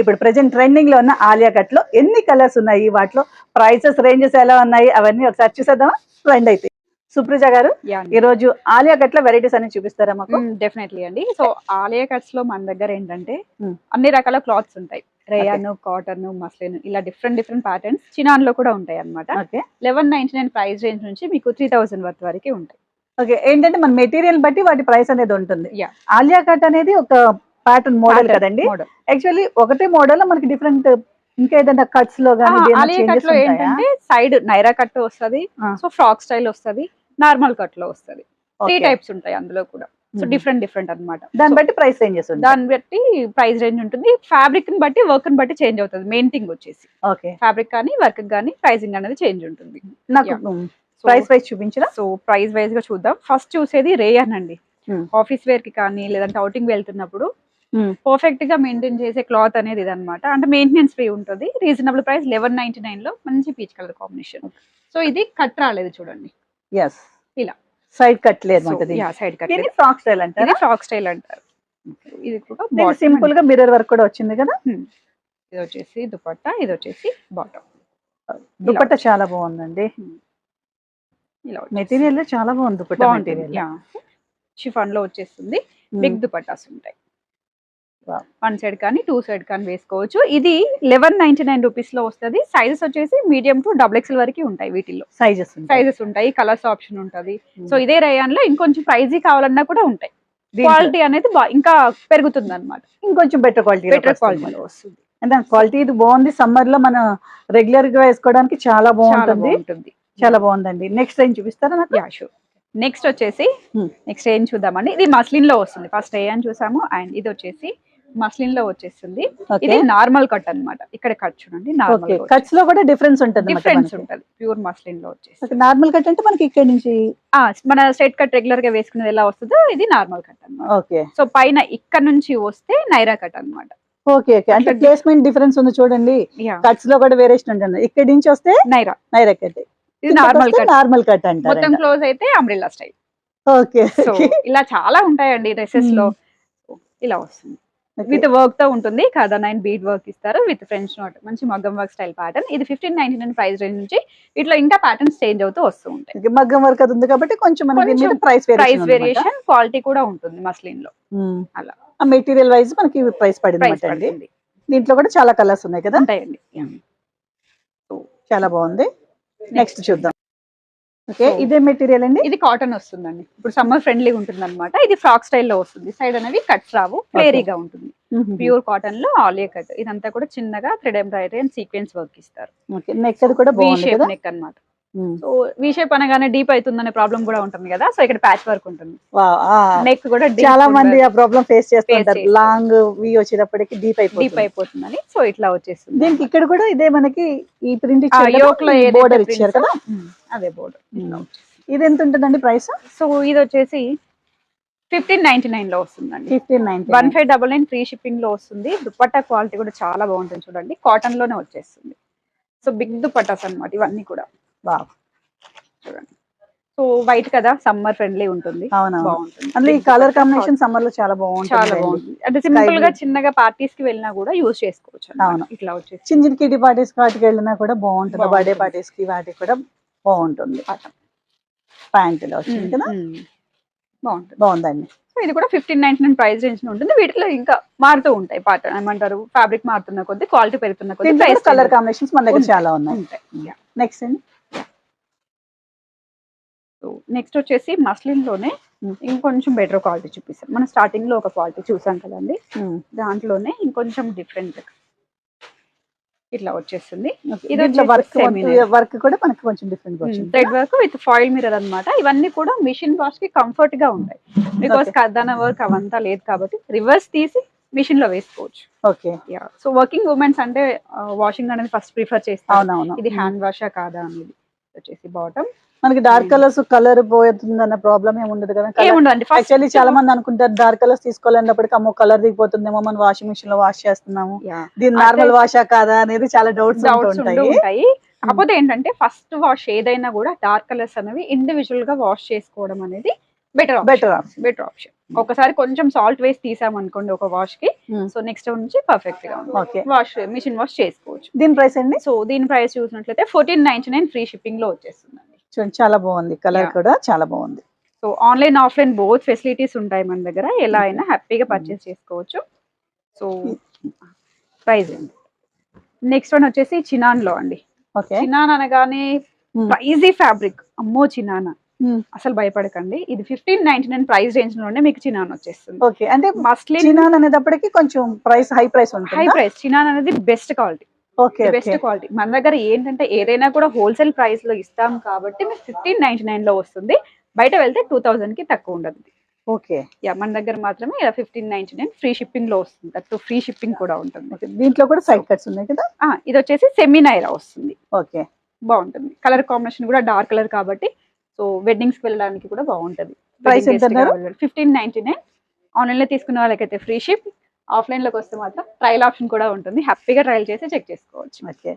ఇప్పుడు present trending లో ఉన్న ఆలియా కట్ లో ఎన్ని కలర్స్ ఉన్నాయి, వాటిలో ప్రైసెస్ రేంజెస్ ఎలా ఉన్నాయి, అవన్నీ ఒకసారి చూసేద్దామా? ట్రెండ్ అయితే సుప్రజ గారు ఈ రోజు ఆలియా కట్ లో వెరైటీస్ అన్ని చూపిస్తారా మాకు? డెఫినెట్లీ అండి. సో ఆలియా కట్స్ లో మన దగ్గర ఏంటంటే అన్ని రకాల క్లాత్స్ ఉంటాయి. రేయాన్, కాటన్, మస్లిన్ ఇలా డిఫరెంట్ ప్యాటర్న్స్ చినాన్ లో కూడా ఉంటాయి అన్నమాట. 1199 ప్రైస్ రేంజ్ నుంచి మీకు 3000 వర్త్ వరకు ఉంటాయి. ఓకే, ఏంటంటే మన మెటీరియల్ బట్టి వాటి ప్రైస్ అనేది ఉంటుంది. ఆలియా కట్ అనేది ఒక ప్యాటర్న్ మోడల్ కదండి. యాక్చువల్లీ ఒకటే మోడల్ మనకి డిఫరెంట్ ఇంకా ఏదైనా కట్స్ లో గానీ ఆలియా కట్ లో ఏంటంటే సైడ్ నైరా కట్ వస్తది, సో ఫ్రాక్ స్టైల్ వస్తది, నార్మల్ కట్ లో వస్తది. 3 టైప్స్ ఉంటాయి అందులో కూడా. సో డిఫరెంట్ అన్నమాట. దాన్ని బట్టి ప్రైస్ రేంజెస్ ఉంటాయి. దాన్ని బట్టి ప్రైస్ రేంజ్ ఉంటుంది. ఫ్యాబ్రిక్ ని బట్టి, వర్క్ ని బట్టి చేంజ్ అవుతుంది. మెయిన్ థింగ్ వచ్చేసి ఫ్యాబ్రిక్ కానీ వర్క్ కానీ ప్రైసింగ్ అనేది చేంజ్ ఉంటుంది. నాకు ప్రైస్ వైజ్ చూపించరా? సో ప్రైస్ వైజ్ గా చూద్దాం. ఫస్ట్ చూసేది రేయన్ అండి. ఆఫీస్ వేర్ కి కానీ లేదంటే అవుటింగ్ వెళ్తున్నప్పుడు పర్ఫెక్ట్ గా మెయింటైన్ చేసే క్లాత్ అనేది ఇది అనమాట. అంటే మెయింటెనెన్స్ ఫ్రీ ఉంటుంది. రీజనబుల్ ప్రైస్ 1199 లో మంచి పీచ్ కలర్ కాంబినేషన్. సో ఇది కట్ రాలేదు చూడండి, ఇలా సైడ్ కట్ లేదు. సైడ్ కట్ ఫ్రాక్ స్టైల్ అంటారు. ఇది ఫ్రాక్ స్టైల్ అంటారు. ఇది కూడా సింపుల్ గా మిర్రర్ వర్క్ కూడా వచ్చింది కదా. ఇది వచ్చేసి దుపట్టా, ఇది వచ్చేసి బాటమ్. దుపట్టా చాలా బాగుందండి. మెటీరియల్ చాలా బాగుంది. దుపట్టా మెటీరియల్ షిఫాన్ లో వచ్చేస్తుంది. బిగ్ దుపట్టాస్ ఉంటాయి. 1 సైడ్ కానీ 2 సైడ్ కానీ వేసుకోవచ్చు. ఇది 1199 రూపీస్ లో వస్తుంది. సైజెస్ వచ్చేసి మీడియం టు XXL వరకు ఉంటాయి. వీటిల్లో సైజెస్ ఉంటాయి, కలర్స్ ఆప్షన్ ఉంటుంది. సో ఇదే రేయాన్ లో ఇంకొంచెం ప్రైజీ కావాలన్నా కూడా ఉంటాయి. క్వాలిటీ అనేది ఇంకా పెరుగుతుంది అనమాట. ఇంకొంచెం బెటర్ క్వాలిటీలో వస్తుంది. క్వాలిటీ ఇది బాగుంది. సమ్మర్ లో మన రెగ్యులర్ గా వేసుకోవడానికి చాలా బాగుంటుంది. చాలా బాగుందండి. నెక్స్ట్ ఏం చూపిస్తారా నాకు? నెక్స్ట్ వచ్చేసి నెక్స్ట్ ఏం చూద్దామండి. ఇది మస్లిన్ లో వస్తుంది. ఫస్ట్ రేయాన్ చూసాము, అండ్ ఇది వచ్చేసి మస్లిన్ లో వచ్చేస్తుంది. ఇది నార్మల్ కట్ అన్నమాట. ఇక్కడ కట్ చూడండి, నార్మల్ కట్స్ లో కూడా డిఫరెన్స్ ఉంటుంది. ప్యూర్ మస్లిన్ లో వచ్చేసి నార్మల్ కట్ అంటే మనకి ఇక్కడ నుంచి మన స్ట్రైట్ కట్ రెగ్యులర్ గా వేసుకునేది ఎలా వస్తుందో ఇది నార్మల్ కట్ అన్నమాట. ఓకే, సో పైన ఇక్కడ నుంచి వస్తే నైరా కట్ అన్నమాట. ఓకే, అంటే ప్లేస్మెంట్ డిఫరెన్స్ ఉంది చూడండి. కట్స్ లో కూడా వేరియేషన్ ఉంటుంది. ఇక్కడ నుంచి వస్తే నైరా కట్, ఇది నార్మల్ కట్ అంటారు. మొత్తం క్లోజ్ అయితే అంబ్రెల్లా స్టైల్. ఓకే, సో ఇలా చాలా ఉంటాయండి డ్రెస్సెస్ లో. ఇలా వస్తుంది, విత్ వర్క్ తో ఉంటుంది. కదా 9 బీడ్ వర్క్ ఇస్తారు విత్ ఫ్రెంచ్ నోట్, మంచి మగ్గం వర్క్ స్టైల్ ప్యాటర్న్. ఇది 1599 ప్రైస్ రేంజ్ నుంచి ఇట్లా ఇంకా ప్యాటర్న్స్ చేంజ్ అవుతూ వస్తూ ఉంటాయి. మగ్గం వర్క్ అది ఉంది కాబట్టి కొంచెం ప్రైస్ వేరియేషన్, క్వాలిటీ కూడా ఉంటుంది మస్లిన్ లో. అలా మెటీరియల్ వైజ్ మనకి ప్రైస్ పడింది. దీంట్లో కూడా చాలా కలర్స్ ఉన్నాయి కదా. ఉంటాయండి. చాలా బాగుంది. నెక్స్ట్ చూద్దాం. ఓకే, ఇదే మెటీరియల్ అండి. ఇది కాటన్ వస్తుందండి. ఇప్పుడు సమ్మర్ ఫ్రెండ్లీ ఉంటుంది అనమాట. ఇది ఫ్రాక్ స్టైల్లో వస్తుంది. సైడ్ అనేవి కట్స్ రావు, ఫ్లేరీగా ఉంటుంది. ప్యూర్ కాటన్ లో ఆలియా కట్. ఇదంతా కూడా చిన్నగా thread embroidery and sequence work ఇస్తారు. నెక్ అది కూడా బాగుంది, నెక్ అన్నమాట. సో వి షేప్ అనగానే డీప్ అవుతుందనే ప్రాబ్లం కూడా ఉంటుంది కదా. సో ఇక్కడ ప్యాచ్ వర్క్ ఉంటుంది. నెక్ కూడా చాలా మంది ఆ ప్రాబ్లం ఫేస్ చేస్తుంటారు. లాంగ్ వి వచ్చేటప్పటికి డీప్ అయిపోతుందని. సో ఇట్లా వచ్చేస్తుంది. దీనికి ఇక్కడ కూడా ఇదే మనకి ఈ ప్రింట్ బోర్డర్ ఇచ్చారు కదా, అదే బోర్డర్. ఇది ఎంత ఉంటుందండి ప్రైస్? సో ఇది వచ్చేసి 1599 లో వస్తుందండి. 1599 ఫ్రీ షిప్పింగ్ లో వస్తుంది. దుపట్టా క్వాలిటీ కూడా చాలా బాగుంటుంది చూడండి. కాటన్ లోనే వచ్చేస్తుంది. సో బిగ్ దుపట్టాస్ అన్నమాట ఇవన్నీ కూడా. చూడండి, సో వైట్ కదా, సమ్మర్ ఫ్రెండ్లీ ఉంటుంది. బాగుంటుంది. అంటే ఈ కలర్ కాంబినేషన్ సమ్మర్ లో చాలా బాగుంటుంది. అంటే సింపుల్ గా చిన్నగా పార్టీస్ కి వెళ్ళినా కూడా యూజ్ చేసుకోవచ్చు. ఇట్లా వచ్చేసి చిన్న కిటీ పార్టీస్ వాటికి వెళ్ళినా కూడా బాగుంటుంది. బర్త్డే పార్టీస్ కి వాటికి కూడా బాగుంటుంది. ప్యాంట్ ఇలా వచ్చింది కదా, బాగుందండి. సో ఇది కూడా 1599 ప్రైస్ రేంజ్ ఉంటుంది. వీటిలో ఇంకా మారుతూ ఉంటాయి. పాటర్న్ ఏమంటారు, ఫ్యాబ్రిక్ మారుతున్న కొద్ది, క్వాలిటీ పెరుగుతున్న కొద్ది ప్రైస్. కలర్ కాంబినేషన్స్ మన దగ్గర చాలా ఉన్నాయి. నెక్స్ట్ అండి. నెక్స్ట్ వచ్చేసి మస్లిన్ లోనే ఇంకొంచెం బెటర్ క్వాలిటీ చూపిస్తాం. మనం స్టార్టింగ్ లో ఒక క్వాలిటీ చూసాం కదండి, దాంట్లోనే ఇంకొంచెం డిఫరెంట్ ఇట్లా వచ్చేస్తుంది. వర్క్ కూడా మనకి కొంచెం different thread work with foil mirror అన్నమాట. ఇవన్నీ కూడా మిషన్ వాష్ కి కంఫర్ట్ గా ఉంటాయి. బికాస్ కర్దానా వర్క్ అవంతా లేదు కాబట్టి రివర్స్ తీసి మిషన్ లో వేసుకోవచ్చు. ఓకే, సో వర్కింగ్ ఉమెన్స్ అంటే వాషింగ్ అనేది ఫస్ట్ ప్రిఫర్ చేస్తాం. ఇది హ్యాండ్ వాషా కాదా అనేది. వచ్చేసి బాటమ్ మనకి డార్క్ కలర్స్ కలర్ పోతుంది అన్న ప్రాబ్లం ఏమి ఉండదు కదా. యాక్చువల్లీ చాలా మంది అనుకుంటారు డార్క్ కలర్స్ తీసుకోవాలన్నప్పటికీ అమ్మో కలర్ దిగిపోతుందేమో, మనం వాషింగ్ మిషన్ లో వాష్ చేస్తున్నాము, దీని నార్మల్ వాషా కాదా అనేది చాలా డౌట్స్ ఉంటాయి. కాకపోతే ఏంటంటే ఫస్ట్ వాష్ ఏదైనా కూడా డార్క్ కలర్స్ అనేవి ఇండివిజువల్ గా వాష్ చేసుకోవడం అనేది బెటర్ ఆప్షన్. ఒకసారి కొంచెం సాల్ట్ వేసి తీసాం అనుకోండి ఒక వాష్ కి, సో నెక్స్ట్ నుంచి పర్ఫెక్ట్ గా వాష్ మిషన్ వాష్ చేసుకోవచ్చు. దీని ప్రైస్ అండి? సో దీని ప్రైస్ చూసినట్లయితే 1499 ఫ్రీ షిప్పింగ్ లో వచ్చేస్తుందండి. చూడండి చాలా బాగుంది, కలర్ కూడా చాలా బాగుంది. So online offline both facilities ఉంటాయి మన దగ్గర, ఎలా అయినా హ్యాపీగా పర్చేస్ చేసుకోవచ్చు. సో ప్రైస్ అండి. నెక్స్ట్ వన్ వచ్చేసి చినాన్ లో అండి. చినాన్ అనగానే ప్రైజీ ఫ్యాబ్రిక్, అమ్మో చినానా అసలు భయపడకండి, ఇది 1599 ప్రైస్ రేంజ్ లోనే మీకు చినాన్ వచ్చేస్తుంది. ఓకే, అంటే మస్లిన్ చినాన్ అనేటప్పటికి కొంచెం ప్రైస్ హై ప్రైస్ ఉంటుంది. హై ప్రైస్ చినాన్ అనేది బెస్ట్ క్వాలిటీ. Best quality. మన దగ్గర ఏంటంటే ఏదైనా కూడా హోల్సేల్ ప్రైస్ లో ఇస్తాం కాబట్టి మీకు 1599 లో వస్తుంది. బయట వెళ్తే 2000 కి తక్కువ ఉండదు. ఓకే, మన దగ్గర మాత్రమే ఇలా 1599 ఫ్రీ షిప్పింగ్ లో వస్తుంది. అటు ఫ్రీ షిప్పింగ్ కూడా ఉంటుంది. దీంట్లో కూడా సైడ్ కట్స్ ఉన్నాయి కదా. ఇది వచ్చేసి సెమీ నైరా వస్తుంది. ఓకే, బాగుంటుంది. కలర్ కాంబినేషన్ కూడా డార్క్ కలర్ కాబట్టి సో వెడ్డింగ్స్ కి వెళ్ళడానికి కూడా బాగుంటది. ప్రైస్ ఎంత? 1599. ఆన్లైన్ లో తీసుకున్న వాళ్ళకైతే ఫ్రీ షిప్, ఆఫ్లైన్ లోకి వస్తే మాత్రం ట్రయల్ ఆప్షన్ కూడా ఉంటుంది. హ్యాపీగా ట్రయల్ చేసి చెక్ చేసుకోవచ్చు. ఓకే,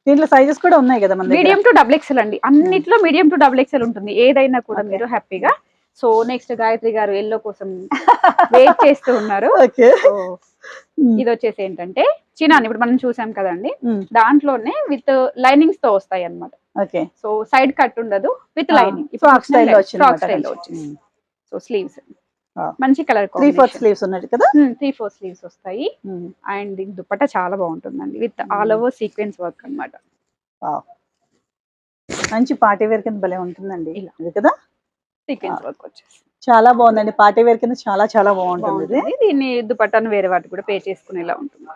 దీంట్లో సైజెస్ కూడా ఉన్నాయి కదా మన దగ్గర. మీడియం టు డబుల్ ఎక్సెల్ అండి, అన్నిట్లో మీడియం టు డబుల్ ఎక్సెల్ ఉంటుంది. ఏదైనా కూడా మీరు హ్యాపీగా. సో నెక్స్ట్ గాయత్రి గారు ఎల్లో కోసం వెయిట్ చేస్తూ ఉన్నారు. ఇది వచ్చేసి ఏంటంటే చినాన్, ఇప్పుడు మనం చూసాం కదండి, దాంట్లోనే విత్ లైనింగ్స్ తో వస్తాయి అన్నమాట. ఓకే, సో సైడ్ కట్ ఉండదు, విత్ లైనింగ్. ఫ్రాక్ స్టైల్ వచ్చింది. సో స్లీవ్స్ మంచి కలర్ 3/4 స్లీవ్స్ ఉన్నాయి కదా. 3/4 స్లీవ్స్ వస్తాయి. అండ్ దుపట్టా చాలా బాగుంటుందండి, with all over sequence work అన్నమాట. మంచి పార్టీ వేర్ కింద భలే ఉంటుందండి ఇది కదా. సీక్వెన్స్ వర్క్ వచ్చేసి చాలా బాగుందండి, పార్టీ వేర్ కింద చాలా చాలా బాగుంటుంది. దీన్ని దుపట్టాను వేరే వాటి కూడా పే చేసుకునేలా ఉంటుంది.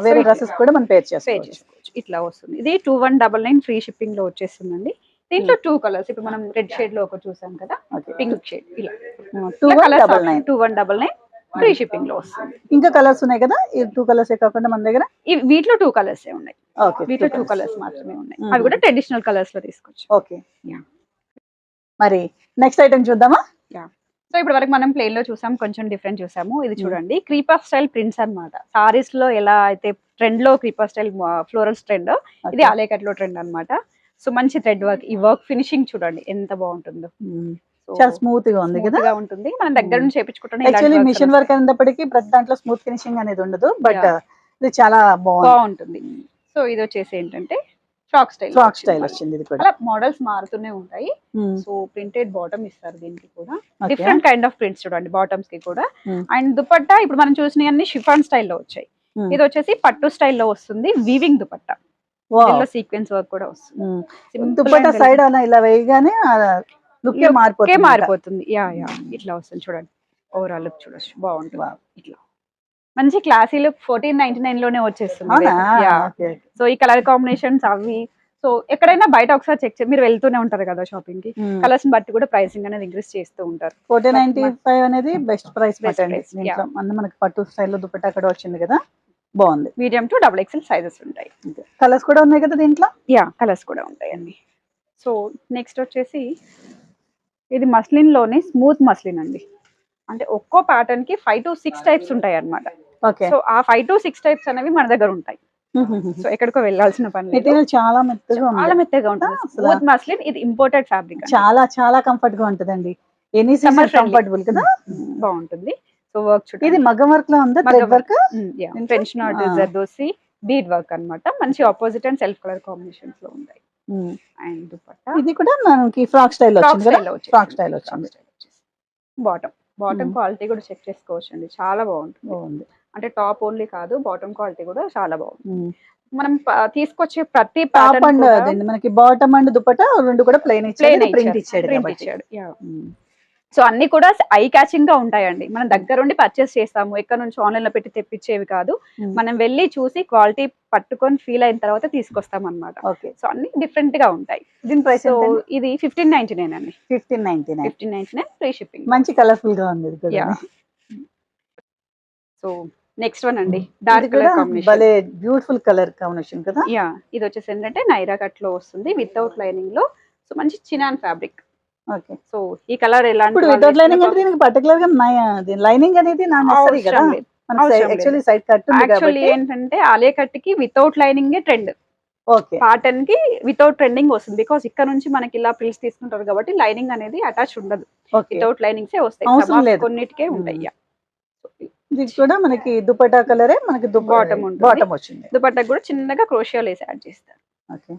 వేరే డ్రెస్సెస్ కూడా మనం పే చేసుకోవచ్చు. ఇట్లా వస్తుంది. ఇది 2199 ఫ్రీ షిప్పింగ్ లో వచ్చేస్తుందండి. దీంట్లో 2 కలర్స్, ఇప్పుడు మనం రెడ్ షేడ్ లో ఒకటి చూసాం కదా, పింక్ షేడ్, ఇలా 2199 ఫ్రీ షిప్పింగ్ లో వస్తుంది. ఇంకా కలర్స్ ఉన్నాయి కదా, ఈ 2 కలర్స్ కాకుండా మన దగ్గర వీటిలో 2 కలర్స్ ఉన్నాయి. వీటిలో 2 కలర్స్ మాత్రమే ఉన్నాయి. అవి కూడా ట్రెడిషనల్ కలర్స్ లో తీసుకోవచ్చు. ఓకే, మరి నెక్స్ట్ ఐటమ్ చూద్దామా? సో ఇప్పుడు వరకు మనం ప్లేన్ లో చూసాం, కొంచెం డిఫరెంట్ చూసాము. ఇది చూడండి, క్రీపర్ స్టైల్ ప్రింట్స్ అన్నమాట. సారీస్ లో ఎలా అయితే ట్రెండ్ లో క్రీపర్ స్టైల్ ఫ్లోరల్స్ ట్రెండ్, ఇది ఆలేకట్ లో ట్రెండ్ అన్నమాట. సో మంచి థ్రెడ్ వర్క్, ఈ వర్క్ ఫినిషింగ్ చూడండి ఎంత బాగుంటుందో. చాలా స్మూత్ గా ఉంది కదా, ఉంటుంది. మనం దగ్గర నుంచి చేపించుకుంటే యాక్చువల్లీ మిషన్ వర్క్ అయినప్పటికీ ప్రతి దాంట్లో స్మూత్ ఫినిషింగ్ అనేది ఉండదు, బట్ ఇది చాలా బాగుంటుంది. సో ఇది వచ్చేసి ఏంటంటే ఫ్రాక్ స్టైల్ వచ్చింది. ఇది కూడా అలా మోడల్స్ మారుతూనే ఉంటాయి. సో ప్రింటెడ్ బాటమ్ ఇస్తారు దీనికి కూడా, డిఫరెంట్ కైండ్ ఆఫ్ ప్రింట్స్ చూడండి బాటమ్స్ కి కూడా. అండ్ దుపట్టా ఇప్పుడు మనం చూసిన అన్ని షిఫాన్ స్టైల్లో వచ్చాయి. ఇది వచ్చేసి పట్టు స్టైల్లో వస్తుంది, వీవింగ్ దుపట్టా, సీక్వెన్స్ వర్క్ కూడా వస్తుంది. దుపట్టా సైడ్ అలా ఇలా వేయగానే లుక్ మారిపోతుంది. ఇట్లా వస్తుంది చూడండి, ఓవరాల్ లుక్ చూడొచ్చు, బాగుంటుంది. ఇట్లా మంచి క్లాసీ లుక్ 1499 లోనే వచ్చేస్తుంది. సో ఈ కలర్ కాంబినేషన్స్ అవి, సో ఎక్కడైనా బయట ఒకసారి చెక్ చేసి, మీరు వెళ్తూనే ఉంటారు కదా షాపింగ్ కి, కలర్స్ బట్టి కూడా ప్రైసింగ్ అనేది ఇంక్రీస్ చేస్తూ ఉంటారు. 1495 అనేది బెస్ట్ ప్రైస్. మనకి పట్టు స్టైల్లో దుపట్టా అక్కడ వచ్చింది కదా, బాగుంది. Medium to double XL sizes ఉంటాయి. కలర్స్ కూడా ఉన్నాయి కదా దీంట్లో. కలర్స్ కూడా ఉంటాయి అండి. సో నెక్స్ట్ వచ్చేసి ఇది మస్లిన్ లోనే స్మూత్ మస్లిన్ అండి. అంటే ఒక్కో ప్యాటర్న్ కి 5 to 6 టైప్స్ ఉంటాయి అన్నమాట. సో ఆ 5 to 6 టైప్స్ అనేవి మన దగ్గర ఉంటాయి. సో ఎక్కడికో వెళ్ళాల్సిన పని లేదు, చాలా మెత్తగా ఉంటుంది. స్మూత్ మస్లిన్, ఇది ఇంపోర్టెడ్ ఫ్యాబ్రిక్, చాలా చాలా కంఫర్ట్ గా ఉంటదండి. ఎనీ సమ్మర్ కంఫర్టబుల్ కదా, బాగుంటుంది. సో వర్క్ చూడండి, ఇది మగ్గం వర్క్ లో ఉంది, thread work, tension zardozi bead work అన్నమాట. మంచి opposite and self colour combinations లో ఉంటాయి. అండ్ దుపట్టా ఇది కూడా మనకి ఫ్రాక్ స్టైల్ వచ్చింది. బాటమ్ క్వాలిటీ కూడా చెక్ చేసుకోవచ్చు అండి, చాలా బాగుంటుంది. అంటే టాప్ ఓన్లీ కాదు, బాటమ్ క్వాలిటీ కూడా చాలా బాగుంటుంది. మనం తీసుకొచ్చే ప్రతి మనకి బాటమ్ అండ్ దుపట్టా రెండు కూడా ప్లెయిన్ ఇచ్చాడు. సో అన్ని కూడా ఐ క్యాచింగ్ గా ఉంటాయండి. మనం దగ్గరుండి పర్చేస్ చేస్తాము, ఎక్కడ నుంచి ఆన్లైన్ లో పెట్టి తెప్పించేవి కాదు. మనం వెళ్ళి చూసి క్వాలిటీ పట్టుకొని ఫీల్ అయిన తర్వాత తీసుకొస్తాం అన్నమాట. సో అన్ని డిఫరెంట్ గా ఉంటాయి. దీని ప్రైస్ ఇది 1599 అండి. 1599 ఫ్రీ షిప్పింగ్. మంచి కలర్ఫుల్ గా ఉంది. సో నెక్స్ట్ వన్ అండి, డార్క్ కలర్ కాంబినేషన్, భలే బ్యూటిఫుల్ కలర్ కాంబినేషన్ కదా. ఇది వచ్చేసి ఏంటంటే నైరా కట్ లో వస్తుంది, వితౌట్ లైనింగ్ లో. సో మంచి చినాన్ ఫ్యాబ్రిక్. ఓకే, సో ఈ కలర్ ఎలా అంటే వితౌట్ లైనింగ్ అంటే దీనికి పర్టికులర్ గా లైనింగ్ అనేది నెసెసరీ కదా. యాక్చువల్లీ సైడ్ కట్ ఉంది కాబట్టి ఏంటంటే ఆలియా కట్ కి without lining trend. Okay pattern కి వితౌట్ ట్రెండింగ్ వస్తుంది, బికాస్ ఇక్కడ నుంచి మనకి ఇలా ప్రిల్స్ తీసుకుంటారు కాబట్టి లైనింగ్ అనేది అటాచ్ ఉండదు, ఓకే వితౌట్ లైనింగ్స్ వస్తాయి. అవసరం Some of లేదు. కొన్నిటికే ఉంటాయి. ఇది కూడా మనకి దుపట్టా కలరే, మనకి Bottom ఉంటుంది. బాటమ్ వచ్చింది. దుపట్టా కూడా చిన్నగా క్రోషియా లేస్ యాడ్ చేస్తారు, ఓకే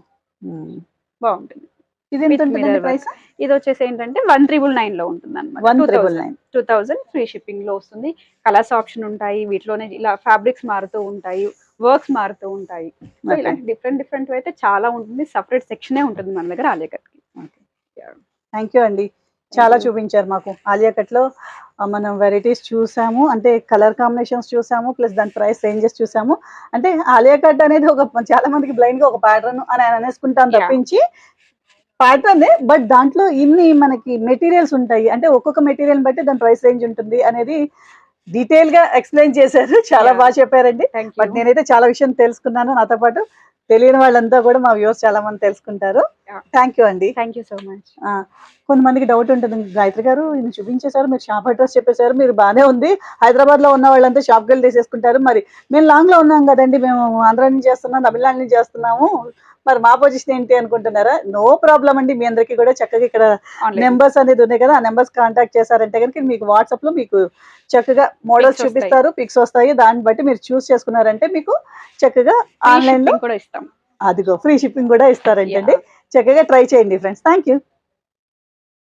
బాగుంటుంది. ఇది ఎంత With ఉంటుందండి mirror ప్రైస్? ఇది వచ్చేసి ఏంటంటే 1999 లో ఉంటుంది అనమాట. 1999. 2000 ఫ్రీ షిప్పింగ్ లో వస్తుంది. కలర్స్ ఆప్షన్ ఉంటాయి, వీటిలోనే ఇలా ఫ్యాబ్రిక్స్ మారుతూ ఉంటాయి, వర్క్స్ మారుతూ ఉంటాయి. So Okay. ఇలాంటి డిఫరెంట్ అయితే చాలా ఉంటుంది, సపరేట్ సెక్షనే ఉంటుంది మన దగ్గర ఆలియా కట్ కి. థ్యాంక్ యూ అండి, చాలా చూపించారు మాకు. ఆలియా కట్ లో మనం వెరైటీస్ చూసాము, అంటే కలర్ కాంబినేషన్స్ చూసాము, ప్లస్ దాని ప్రైస్ రేంజెస్ చూసాము. అంటే ఆలియా కట్ అనేది ఒక చాలా మందికి బ్లైండ్ గా ఒక ప్యాటర్న్ అని అనేసుకుంటాం Yeah. తప్పించి ప్యాటర్న్, బట్ దాంట్లో ఇన్ని మనకి మెటీరియల్స్ ఉంటాయి, అంటే ఒక్కొక్క మెటీరియల్ బట్టి దాని ప్రైస్ రేంజ్ ఉంటుంది అనేది డీటెయిల్ గా ఎక్స్ప్లెయిన్ చేశారు. చాలా Yeah. బాగా చెప్పారండి. Thank but you. నేనైతే చాలా విషయం తెలుసుకున్నాను, నాతో పాటు తెలియని వాళ్ళంతా కూడా మా వ్యూవర్స్ చాలా మంది తెలుసుకుంటారు. Yeah. థ్యాంక్ యూ అండి. Thank you so much. కొంతమందికి డౌట్ ఉంటుంది, గాయత్రి గారు ఈయన చూపించేశారు, మీరు షాప్ అడ్రస్ చెప్పేశారు, మీరు బాగానే ఉంది, హైదరాబాద్ లో ఉన్న వాళ్ళంతా షాప్కి వెళ్ళి తీసేసుకుంటారు, మరి మేము లాంగ్ లో ఉన్నాం కదండి, మేము ఆంధ్ర నుంచి చేస్తున్నాం, తమిళనాడు నుంచి చేస్తున్నాము, మరి మా పొజిషన్ ఏంటి అనుకుంటున్నారా? నో ప్రాబ్లం అండి, మీ అందరికీ కూడా చక్కగా ఇక్కడ Online. నెంబర్స్ అనేది ఉన్నాయి కదా, ఆ నెంబర్స్ కాంటాక్ట్ చేశారంటే కనుక మీకు వాట్సాప్ లో మీకు చక్కగా మోడల్స్ Pics చూపిస్తారు, పిక్స్ వస్తాయి, దాన్ని బట్టి మీరు చూస్ చేసుకున్నారంటే మీకు చక్కగా Free ఆన్లైన్ లో shipping కూడా ఇస్తాం. అదిగో ఫ్రీ షిప్పింగ్ కూడా ఇస్తారంటండి. చక్కగా ట్రై చేయండి ఫ్రెండ్స్. Thank you.